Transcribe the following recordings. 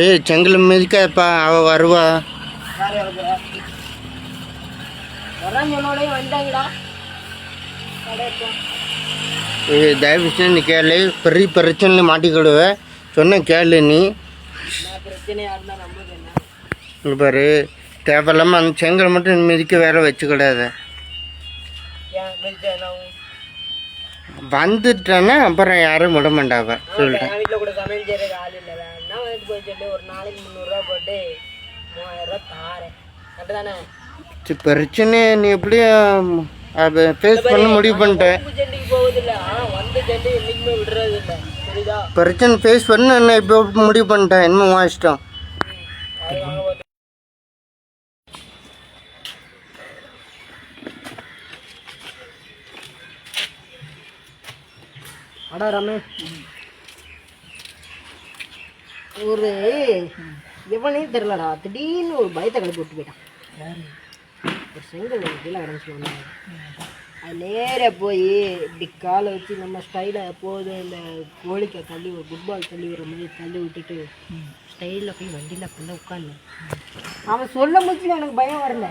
ஏய் செங்கல் மிதிக்காப்பா, அவ வருவா. ஏய் தயவு செஞ்சு நீ கேளு, பெரிய பிரச்சனை மாட்டிக்கிடுவ. சொன்ன கேளு நீ. இங்கே பாரு, தேவையில்லாமல் அந்த செங்கல் மட்டும் மிதிக்க வேற வச்சுக்கிடாத. வந்துட்டானே அப்புறம் யாரும் விட மாட்டாவ. சொல்லிட்டேன். பிரச்சனை நீ எப்படியும் அதை ஃபேஸ் பண்ண முடிவு பண்ணிட்டேன். பிரச்சனை ஃபேஸ் பண்ண என்ன இப்போ முடிவு பண்ணிட்டேன். என்ன இஷ்டம். அடா ரமேஷ், ஒரு எவனே தெரிலடா, திடீர்னு ஒரு பயத்தை கிளப்பி விட்டு போயிட்டான். ஒரு செங்கல் கீழே கிடந்துச்சு. அது நேராக போய் இப்படி காலை வச்சு நம்ம ஸ்டைலை எப்போதும் இந்த கோழிக்கை தள்ளி ஒரு ஃபுட்பால் தள்ளி விடுற மாதிரி தள்ளி விட்டுட்டு ஸ்டைலில் போய் வண்டியில் அப்படின்னா உட்காந்து அவன் சொல்ல முடிச்சு எனக்கு பயம் வரல.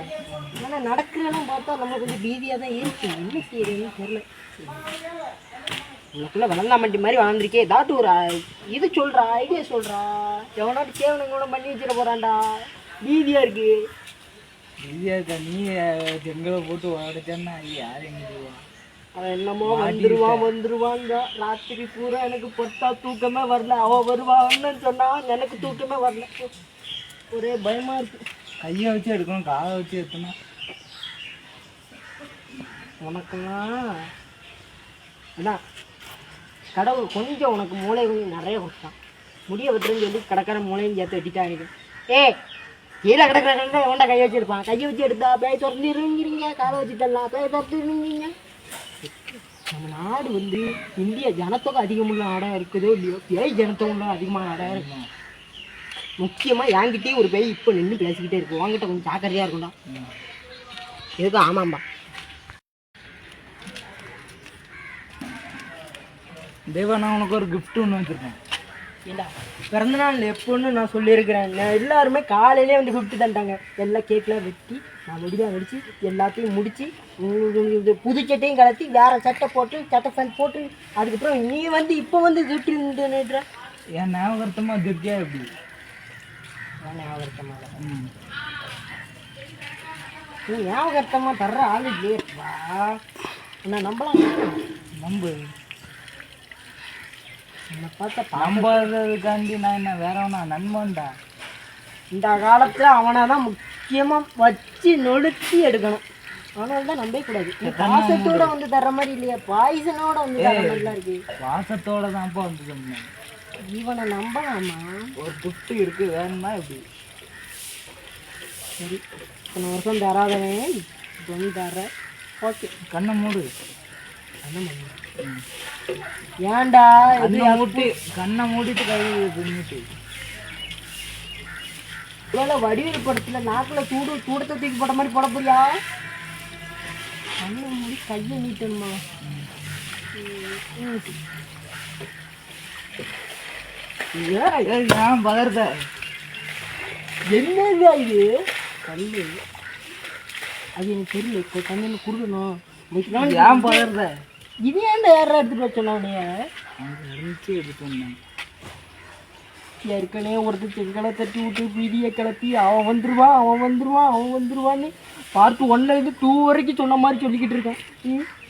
ஆனால் நடக்கிறதெல்லாம் பார்த்தா நம்ம கொஞ்சம் பீதியாக தான் இருக்கு. என்ன செய்யறதுன்னு தெரில. உனக்குள்ளே வளர்ந்தாமண்டி மாதிரி வளர்ந்துருக்கே. ஏதாட்டு ஒரு இது சொல்கிறா, ஐடியா சொல்கிறா. எவனாட்டு கேவனுங்க கூட பண்ணி வச்சிட போகிறான்டா. பீதியாக இருக்கு. பீதியாக இருக்கா? நீ எங்களை போட்டு உடச்சேன்னா யார் எங்க அவன் என்னமோ வந்துருவான் தான். ராத்திரி பூரா எனக்கு பொட்டா தூக்கமே வரல. அவன் வருவான்னு சொன்னான், எனக்கு தூக்கமே வரல. ஒரே பயமாக இருக்கு. கையை வச்சு எடுக்கணும், காலை வச்சு எடுக்கணும். உனக்குலாம் அதான் கடவுள் கொஞ்சம் உனக்கு மூளை கொஞ்சம் நிறைய கொடுத்தான். முடிய வெட்டுறேன்னு சொல்லி கடற்கரை மூளையும் சேர்த்து வெட்டிட்டாங்க. கீழே கிடக்கிற உண்டா கையை வச்சு எடுப்பான். கையை வச்சு எடுத்தா பேய் திறந்து இருங்கிறீங்க, காலை வச்சுட்டலாம் பேய் திறந்து இருந்தீங்க. நம்ம நாடு வந்து இந்திய ஜனத்தொகை அதிகமுள்ள நாடாக இருக்குதோ இல்லையோ, பேய் ஜனத்தொகை உள்ள அதிகமான நாடாக இருக்கும். முக்கியமாக என்கிட்டயும் ஒரு பேய் இப்போ நின்று பேசிக்கிட்டே இருக்கும். உங்ககிட்ட கொஞ்சம் ஜாக்கிரதையாக இருக்கும்டா. எதுக்கும் ஆமாம்பா. தேவா, நான் உனக்கு ஒரு கிஃப்ட் ஒன்று வச்சுருக்கேன். ஏண்டா பிறந்தநாள் எப்போன்னு நான் சொல்லியிருக்கிறேன். எல்லாருமே காலையிலே வந்து கிஃப்ட் தந்துட்டாங்க. எல்லாம் கேக்கெலாம் வெட்டி நான் முடிதான் வெடித்து எல்லாத்தையும் முடித்து புது சட்டையும் கலத்தி வேறு சட்டை போட்டு சட்டை ஃபேன் போட்டு அதுக்கப்புறம் நீ வந்து இப்போ வந்து கிஃப்ட் நின்றுற. என் ஞாபகர்த்தமாக திருக்கியா எப்படி? என் ஞாபகர்த்தமாக நீ ஞாபகர்த்தமாக தர்ற ஆள் இல்லையப்பா. என்ன நம்பலாம்? நம்பு. என்னை பார்த்தா நம்புறதுக்காண்டி நான் என்ன வேற ஒன்றா நண்பன்டா. இந்த காலத்தில் அவனை தான் முக்கியமாக வச்சு நொழுத்தி எடுக்கணும். அவனால தான் நம்பவே கூடாது. பாசத்தோட வந்து தர்ற மாதிரி இல்லையா, பாய்சனோட வந்து தர்ற மாதிரிலாம் இருக்கு. பாசத்தோட தான்ப்பா வந்து சொன்னேன். இவனை நம்பலாமா? ஒரு கிஃப்ட் இருக்கு, வேணுமா எப்படி? சரி, இத்தனை வருஷம் தராதவன் இப்போ வந்து தர்ற. ஓகே, கண்ணை மூடு. ஏன்டா மூட்டி கண்ணை மூடிட்டு கை மூட்டி. இவ்வளோ வடிவேல் படத்தில் நாக்கில் சூடத்தை தூக்கி போட்ட மாதிரி போட போறியா? கண்ணை மூடி கையை நீட்டணுமா? ஏன் பதறத? என்னங்க இது கல்? அது எனக்கு தெரியல. இப்போ கண்ணில் குடுக்கணும். ஏன் பதறத? இது ஏன்டா யாரா எடுத்துட்டு வச்சோன்னா எடுத்து வந்தேன். ஏற்கனவே ஒருத்தர் செங்கலை தட்டி விட்டு பீதியை கிளப்பி அவன் வந்துருவான்னு பார்த்து 1லேருந்து 2 வரைக்கும் சொன்ன மாதிரி சொல்லிக்கிட்டு இருக்கேன்.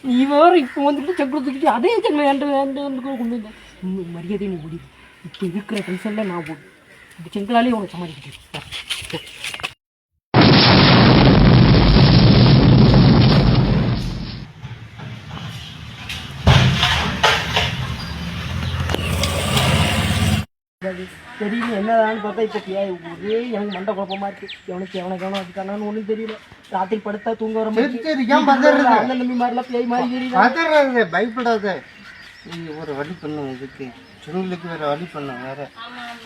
நீ வேறு இப்போ வந்துட்டு செங்கலை தூக்கிட்டு அதே செங்கலை கொண்டு வந்தேன். இன்னும் மரியாதை நீ முடியும். இப்போ இருக்கிற டென்ஷனில் நான் போடு. இப்போ செங்கலாலே உனக்கு சமாளிக்கிட்டு. தெரியல என்னதான்னு பார்த்தா இப்போ ஒரே எனக்கு மண்டை குழப்பமா இருக்கு. எவனுக்கு அதுக்கானு ஒன்றும் தெரியல. ராத்திரி படுத்தா தூங்க வர அண்ணன் தம்பி மாதிரிலாம் பேய் மாதிரி தெரியல. பயப்படாத. ஒரு வழி பண்ணும். இதுக்கு செங்கலுக்கு வேற வழி பண்ணும். வேற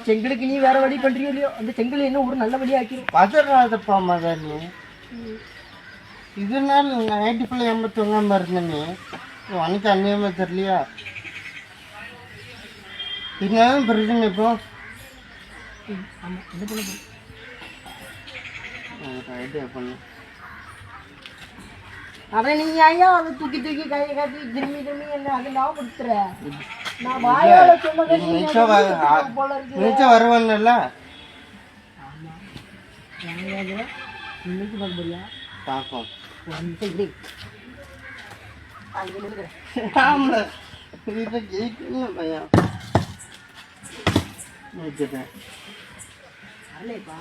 செங்கலுக்கு நீ வேற வழி பண்றியோ இல்லையோ, அந்த செங்கல் என்ன ஒரு நல்ல வழி ஆக்கிடும். பதறாதப்பா மதனு. இதனால நைட்டு ஃபுல்லாக ஏமாத்துவாங்க இருந்தேன்னு உனக்கு அந்நியமாக தெரியலையா? இதுதான் பிரச்சனை இப்போ. ஆமாம் என்ன பண்ண ஐடியா பண்ணு. அதான் நீ ஐயா அதை தூக்கி தூக்கி கையை காட்டி திரும்பி திரும்பி என்ன அதை நான் கொடுத்துற நான் வாயால சொன்னதை நீ போல இருக்கு. நினைச்சா வருவான்ல. ஆமாம் இன்னைக்கு பார்க்க போறியா பார்ப்போம். ஒரு நிமிஷம் இப்படி அங்கே நிற்கிறேன். ஆமாம் இதை ஜெயிக்கணும் பையன். நினைச்சிட்டேன். அல்லேப்பா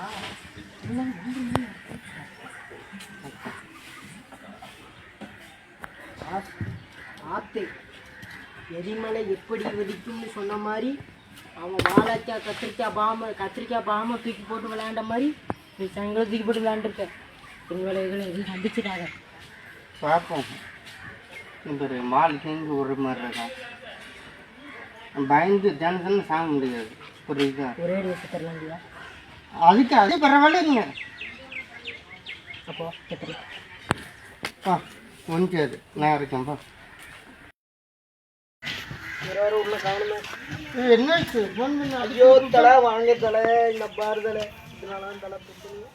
ஆத்து எரிமலை எப்படி வெடிக்கும்னு சொன்ன மாதிரி அவன் வாழைக்காய் கத்திரிக்காய் பாம தூக்கி போட்டு விளையாண்ட மாதிரி நீ சங்கலை தூக்கி போட்டு விளையாண்டுருக்க பெண்வேலைகளை எதுவும் சந்திச்சுட்டாங்க. பார்ப்போம். இந்த மால் சேர்ந்து ஒரு மாதிரி இருக்கான். பயந்து தினசனம் சாக முடியாது. புரியுதா? ஒரே விஷயம் தரலாண்டியா அதுக்கு அதே பரவாயில்லைங்க. அப்போ எப்படி முடியாது. நான் இருக்கேன்ப்பா. வேறு உள்ள காணுமே. என்னாச்சு? ஃபோன் பண்ண. ஐயோ தலை வாங்க தலை இந்த பாரு தலை இதனால தலை பிரச்சனை.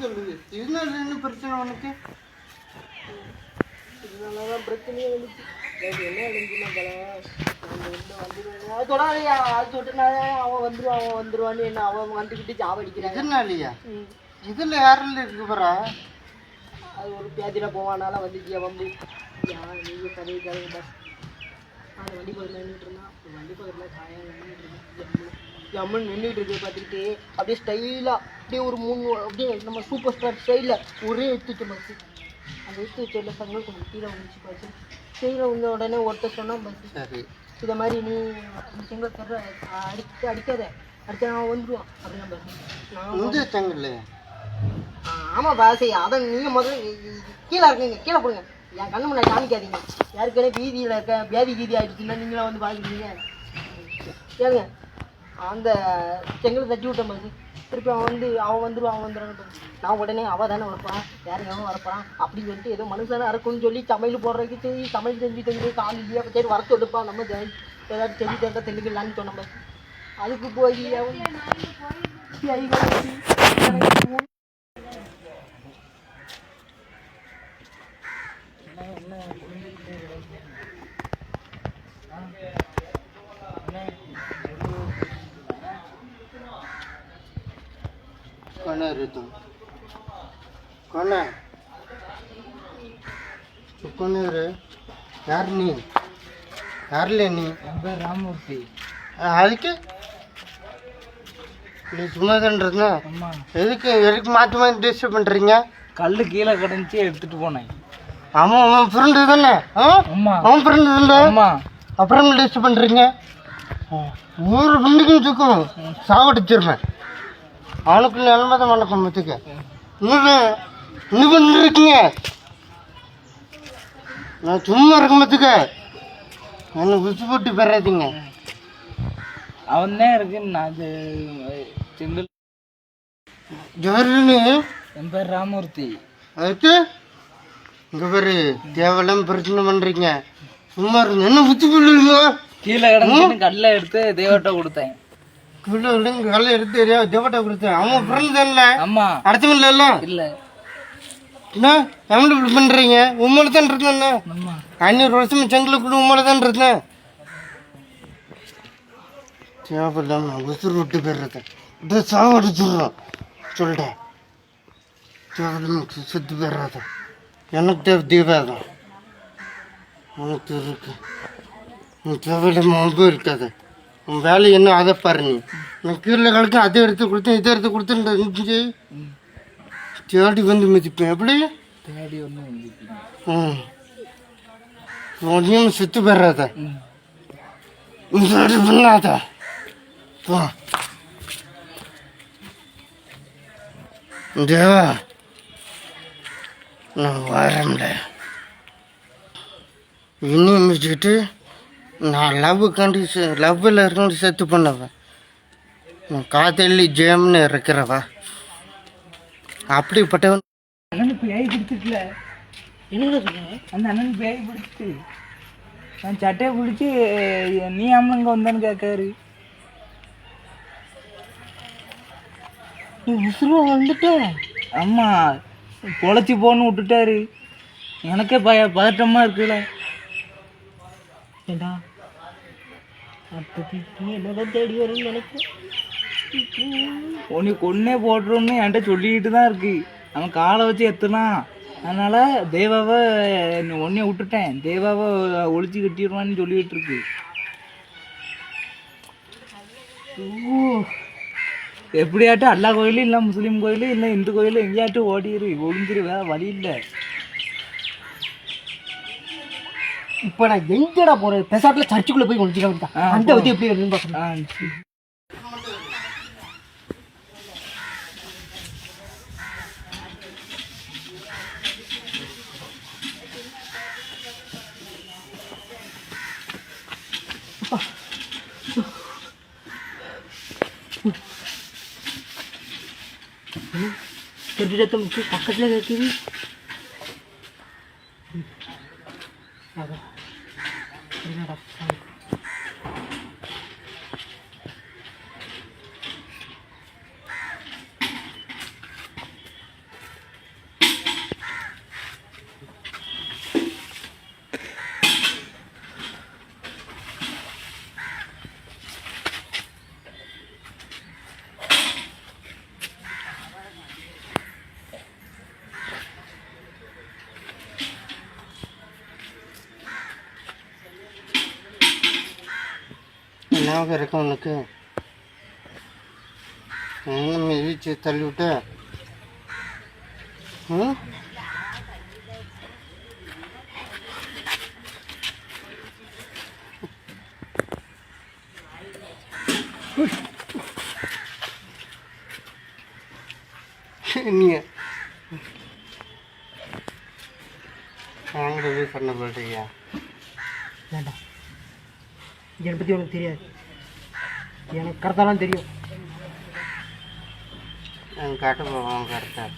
சொல்லுது இதனால என்ன பிரச்சனை உனக்கு? இதனால தான் பிரச்சனையே வந்துச்சு. என்ன எழுந்துச்சுன்னா தலை அது தொடாதையா அது தொட்டுனாலே அவன் வந்துருவான்னு என்ன அவன் வந்துக்கிட்டு ஜாவடிக்கிறான். இதனாலயா? இதில் யாரில் இருக்கு போறா? அது ஒரு பேதியில் போவானால வந்துச்சு வந்து நீங்கள் கதை கதை பஸ் அந்த வண்டி பக்கத்தில் நின்றுட்டு இருந்தான். வண்டி பக்கத்தில் காயாக நின்றுட்டு இருந்தான். ஜம்முன்னு நின்றுட்டு இருக்கு பார்த்துக்கிட்டு அப்படியே ஸ்டைலாக அப்படியே ஒரு 3 அப்படியே நம்ம சூப்பர் ஸ்டார் ஸ்டைலில் ஒரே எடுத்துட்டு பஸ்ஸு அந்த எடுத்து வச்சதில் சங்கல் கொஞ்சம் கீழே வந்துச்சு பஸ்ஸு. கீழே வந்த உடனே ஒருத்தர் சொன்னான் பஸ்ஸு சரி இதை மாதிரி நீ செங்கல் தர்ற அடிக்காத அடுத்த நான் வந்துடுவான் அப்படின்னா பஸ் நான் செங்கல். ஆமாம் பாசை அதான் நீங்கள் முதல்ல கீழே இருக்குங்க கீழே போடுங்க என் கண்ணு முன்னாடி காமிக்காதீங்க. யாருக்கே வீதியில் இருக்க வியாதி கீதி ஆகிடுச்சுன்னா நீங்களாம் வந்து பார்க்குறீங்க. கேளுங்க அந்த செங்கலை தட்டி விட்டேன் பாசு. திருப்பி அவன் வந்துடுவான். நான் உடனே அவள் தானே வரப்போறான் வேற எவனும் வரப்போறான் அப்படின்னு சொல்லிட்டு ஏதோ மனுஷனை அறுக்குன்னு சொல்லி சமையல் போடுறதுக்கு சரி சமையல் செஞ்சு கால் இல்லையா சரி வர சொல்லுப்பா நம்ம ஏதாச்சும் செஞ்சு தந்தா தெளிக்கலான்னு சொன்னோம். அதுக்கு போய் யார் நீ? யாரில் நீ? என் பேர் ராமூர்த்தி. அதுக்கு நீ சும்மா தான்றதுனா அம்மா எதுக்கு மாற்றி மாற்றி டிஸ்டர்ப் பண்ணுறீங்க? கல் கீழே கிடந்துச்சு எடுத்துட்டு போனேன். ஆமாம் அவன் ஃப்ரெண்டு தானே? அம்மா அவன் ஃப்ரெண்டு தானே? அம்மா அப்புறம் டிஸ்டர்ப் பண்ணுறீங்க. ஒரு ஃப்ரெண்டுக்கும் தூக்கம் சாவடிச்சிருவேன். அவனுக்கு நிலமை தான் வணக்கம் மத்துக்க. இன்னும் பண்ணிருக்கீங்க. நான் சும்மா இருக்க மத்துக்க என்ன விசு போட்டு பெறாதீங்க. அவன் தான் இருக்கு. நான் அது செங்கல். ஜோருன்னு என் பேர் ராமூர்த்தி. அதுக்கு இங்கே பேர் தேவையில்லாம பிரச்சனை பண்ணுறீங்க. சும்மா இருங்க. என்ன வித்து போடுவீங்க? கீழே கிடந்துச்சுன்னு கல்லை எடுத்து தேவட்ட கொடுத்தேன். கீழே விடுங்க கல்லை எடுத்து தேவட்டை கொடுத்தேன். அவன் ஃப்ரெண்ட் தானே? அம்மா அடுத்தவன் இல்லை இல்லை என்ன தமிழ் இப்படி பண்ணுறீங்க? உண்மையில தான் இருந்தேன். அம்மா 500 வருஷம் செங்கலை கூட உண்மையில தான் இருந்தேன். தேவையில்லாம உசுறு விட்டு போயிடுறது இதை சாவடிச்சிடுறோம் சொல்லிட்டேன். தேவையில்லாம செத்து போயிடுறது எனக்கு தேவை தீபாவதான் உனக்கு இருக்கு. உன் தேவையில்லாம ரொம்ப இருக்காது. உன் வேலை என்ன அதை பாரு. நான் கீழே கலக்க அதை எடுத்து கொடுத்தேன் இதை எடுத்து கொடுத்துட்டு தேடி வந்து மிதிப்பேன். எப்படி தேடி ஒன்று வந்து ஒன்றையும் சுத்து போயிடாத. பண்ணாத தேவா நான் வரேன்ல. இன்னும் வச்சுக்கிட்டு நான் லவ்வில் இருக்கணும் செத்து பண்ணவன். நான் காதலி ஜெயம்னு இருக்கிறவா அப்படிப்பட்டவன். அண்ணன் பேய் பிடிச்சிட்டுல என்ன சொல்லுங்க அந்த அண்ணன் பேய் பிடிச்சிட்டு நான் சட்டையை பிடிச்சி நீ அம்மங்க வந்தான்னு கேட்காரு. நீ உசுரு வந்துட்ட. ஆமாம், பொழைச்சி போன்னு விட்டுட்டாரு. எனக்கே பதட்டமாக இருக்குல்ல. ஏண்டா அப்படி நீ என்னதான் தேடி வரும்னு நினைக்கிறேன். உன்னை கொன்னே போட்டுருன்னு என்கிட்ட சொல்லிக்கிட்டு தான் இருக்கு. அவன் காலை வச்சு எத்துனான். அதனால் தேவாவை ஒன்னே விட்டுட்டேன். தேவாவை ஒழிச்சு கட்டிடுவான்னு சொல்லிக்கிட்டு இருக்கு. எப்படியாட்டும் எல்லா கோயிலும் இல்லை, முஸ்லீம் கோயிலும் இல்லை, இந்து கோயிலும் எங்கேயாட்டும் ஓடிடு, ஒழிஞ்சிரு, வேற வழி இல்லை. இப்போ நான் எங்கடா போகிறேன்? பெசாட்டில் சர்ச்சுக்குள்ளே போய் ஒழிச்சிக்கலாம். அந்த வந்து எப்படி வருதுன்னு பார்க்குறேன். சத்தம் பக்கத்தில் கேட்குது. ஞாபகம் இருக்கும் உனக்கு? மிதிச்சு தள்ளி விட்ட. நீ வாங்கவே பண்ண போட்டியா? வேண்டாம், என்னை பற்றி உனக்கு தெரியாது. எனக்கு கரெக்டாலாம் தெரியும். எனக்கு காட்ட போவோம் கரெக்டாக.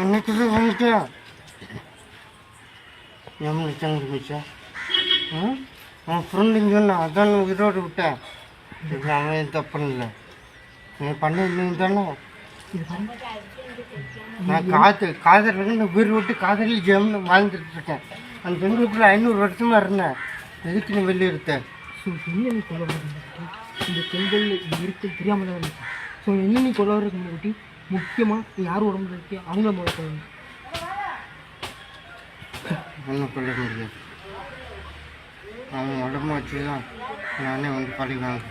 என்னைக்கு வந்துட்டியா? எம்மளை தங்கி மிச்சா அவன் ஃப்ரெண்டுங்க சொன்னான், அதான் உயிரோடு விட்டேன். இது அவன் தப்பு இல்லை, நீ பண்ண தானே. நான் காதல் உயிர் விட்டு காதலில் ஜெயம்னு வாழ்ந்துட்டு இருக்கேன். அந்த பெண்களுக்குள்ள 500 வருஷமா இருந்தேன். எதுக்கு நீ வெளியே இருக்க? ஸோ என்ன நீ கொள்ள வர? இந்த பெண்கள் இருக்க தெரியாமல் தான் இருக்கேன். ஸோ என்ன நீ கொள்ள வரதுக்கு முன்னாடி முக்கியமாக நீ யார் உடம்புல இருக்கியோ அவங்கள முதல்ல சொல்லணும். ஒன்றும் சொல்ல முடியாது. அவன் உடம்பு வச்சு தான் நானே வந்து படிக்கிறாங்க.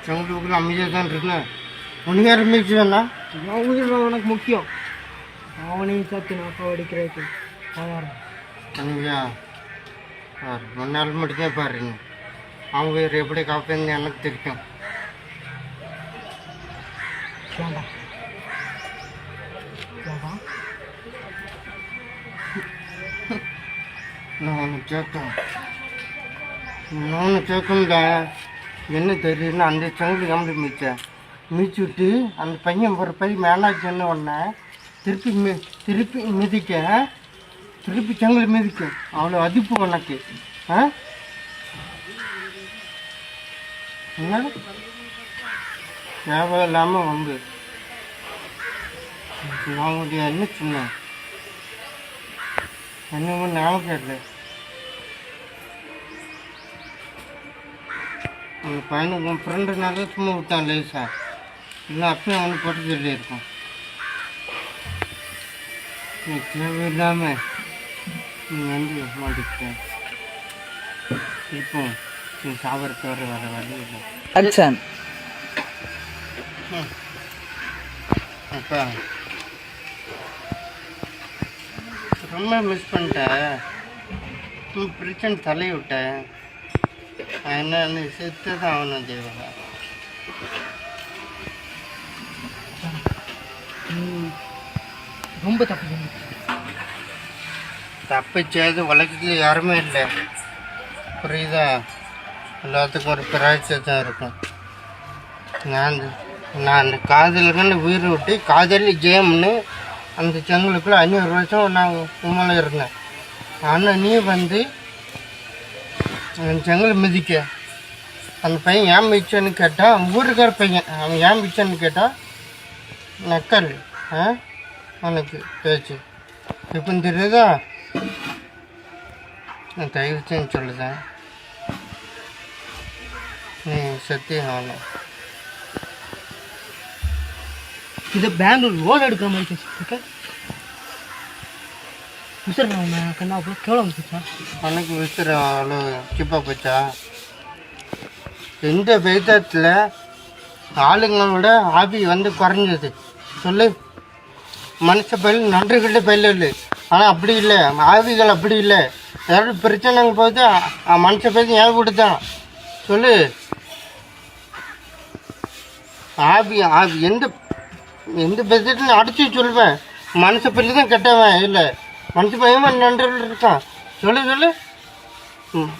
செங்கலுக்குள்ள அமைதியாக தான் இருக்கேன். உனக்கு யார் மிதிச்சுவேண்ணா? நான் உயிர் உனக்கு முக்கியம். அவனையும் சேர்த்து நான் அப்பா அடிக்கிறதுக்கு தயாரம். தனியா பாரு, 1 நாள் மட்டும்தான் பாருங்க. அவங்க உயிர் எப்படி காப்பேன்னு எனக்கு தெரியும். வேண்டாம் வேண்டாம், நான் ஒன்று கேட்கணும். நான் ஒன்று கேட்கணும்டா. என்ன தெரியுதுன்னா, அந்த செங்கல் கம்பி மிதிச்சு விட்டு அந்த பையன் ஒரு பை மேலாச்சுன்னு ஒன்று திருப்பி மிதிக்க, திருப்பி செங்கல் மிதிக்கும். அவ்வளோ அதிப்பு உனக்கு. என்ன ஞாபகம் இல்லாமல் வந்து நான் உடைய என்ன சொன்னேன்? என்னமோ ஞாபகம் இல்லை. அந்த பையனுக்கு உன் ஃப்ரெண்டுனால சும்மா விட்டான் லேசா. இல்லை அப்பயும் அவனுக்கு போட்டு சொல்லியிருக்கோம். நீ தேவையில்லாமல் நீ வந்து மாட்டிக்கிட்ட. இப்போ நீ சாவரத்தை வர வழி இல்லை. ஆக்ஷன். அப்பா ரொம்ப மிஸ் பண்ணிட்டேன். பிரச்சனை தலையை விட்டேன். என்ன செத்து தான் ஆகணும் தேவா. ரொம்ப தப்பு தப்பு செய்து உலகத்தில் யாருமே இல்லை. புரியுதா? எல்லாத்துக்கும் ஒரு பிராய்ச்சம் இருக்கும். நான் அந்த காதலுக்குன்னு உயிரை விட்டு காதலி ஜெயம்னு அந்த செங்கலுக்குள்ளே 500 வருஷம் நான் உண்மையில இருந்தேன். ஆனால் நீ வந்து அந்த செங்கல் மிதிக்க அந்த பையன் ஏன் மிச்சன்னு கேட்டால், அவன் ஊருக்கார பையன், அவன் ஏன் மிச்சன்னு கேட்டால் நக்கல். அவனுக்கு பேச்சு இப்போ தெரியுதா? நான் தயவுச்சேன்னு சொல்லுதேன், நீ சத்தியம் அவனை இதை பெங்களூர் லோன் எடுக்கிற மாதிரி பேசிட்டு விசிறேன் கண்ணா. அவ்வளோ கேவலம் வந்துச்சா? அவனுக்கு விசிற அவ்வளோ சிப்பாக போச்சா? எந்த விதத்தில் ஆளுங்களோட ஆபி வந்து குறைஞ்சது சொல்லு? மனுஷ பயில் நன்றுகிட்ட பயில் இல்லை, ஆனால் அப்படி இல்லை, ஆவிகள் அப்படி இல்லை. ஏதாவது பிரச்சனைங்க போது மனுஷ பயில் ஏன் கொடுத்தான் சொல்லு? ஆபி ஆபி எந்த பேசிட்டு அடிச்சு சொல்லுவேன். மனுஷ பயில் தான் கெட்டவன் இல்லை, மனுஷ பையன் நன்று இருக்கான். சொல்லு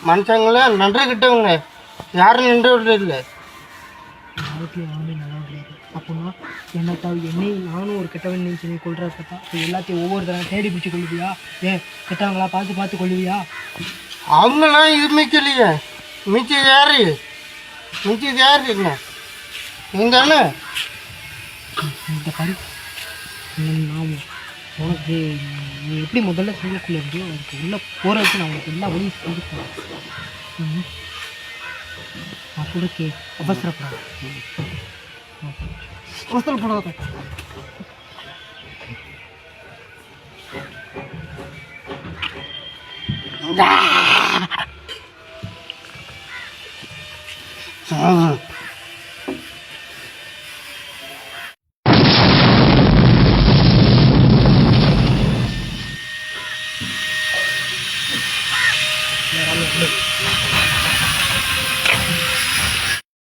மனுஷங்கள நன்றி கிட்டவங்க யாரும் நின்றவர்கள் இல்லை. வாழ்க்கையில் யாருமே நல்லா கிடையாது. அப்படின்னா என்னையும் நானும் ஒரு கெட்டவன் நினச்சி நீ கொள்றத பார்த்தா இப்போ எல்லாத்தையும் ஒவ்வொரு தடவை தேடி பிடிச்சி கொள்ளுவியா? கெட்டவங்களா பார்த்து கொள்ளுவியா? அவங்களாம் இது மிக்கலையே, மிச்சது யாரு என்ன நீ தானே? இந்த படி நான் உனக்கு நீ எப்படி முதல்ல சொல்லிக்குள்ளே இருந்தியோ அதுக்கு உள்ளே போகிற வச்சு நான் உனக்கு எல்லா வழியும் சொல்லிப்பேன். நான் கொடுக்கே அவசரப்படாத. அவசரப்படாத.